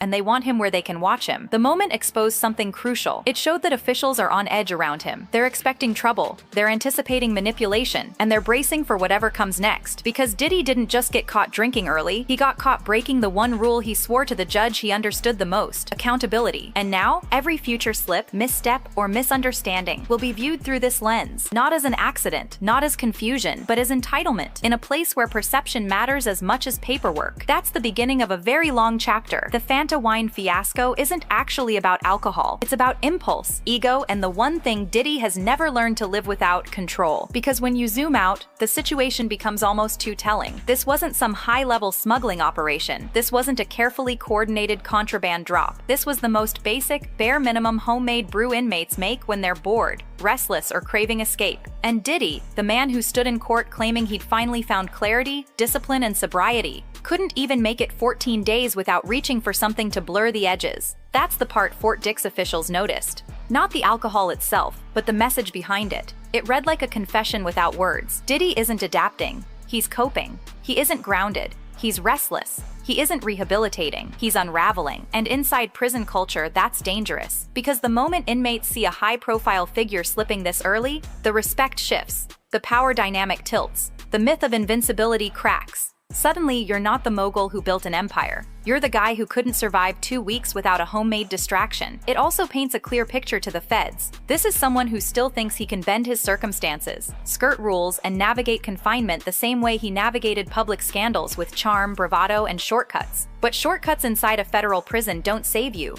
and they want him where they can watch him. The moment exposed something crucial. It showed that officials are on edge around him. They're expecting trouble, they're anticipating manipulation, and they're bracing for whatever comes next. Because Diddy didn't just get caught drinking early, he got caught breaking the one rule he swore to the judge he understood the most: accountability. And now, every future slip, misstep, or misunderstanding will be viewed through this lens, not as an accident, not as confusion, but as entitlement, in a place where perception matters as much as paperwork. That's the beginning of a very long chapter. The Fanta wine fiasco isn't actually about alcohol. It's about impulse, ego, and the one thing Diddy has never learned to live without: control. Because when you zoom out, the situation becomes almost too telling. This wasn't some high-level smuggling operation. This wasn't a carefully coordinated contraband drop. This was the most basic, bare minimum homemade brew inmates make when they're bored, restless, or craving escape. And Diddy, the man who stood in court claiming he'd finally found clarity, discipline, and sobriety, couldn't even make it 14 days without reaching for something to blur the edges. That's the part Fort Dix officials noticed. Not the alcohol itself, but the message behind it. It read like a confession without words. Diddy isn't adapting. He's coping. He isn't grounded. He's restless. He isn't rehabilitating. He's unraveling. And inside prison culture, that's dangerous. Because the moment inmates see a high-profile figure slipping this early, the respect shifts. The power dynamic tilts. The myth of invincibility cracks. Suddenly, you're not the mogul who built an empire. You're the guy who couldn't survive 2 weeks without a homemade distraction. It also paints a clear picture to the feds. This is someone who still thinks he can bend his circumstances, skirt rules, and navigate confinement the same way he navigated public scandals with charm, bravado, and shortcuts. But shortcuts inside a federal prison don't save you.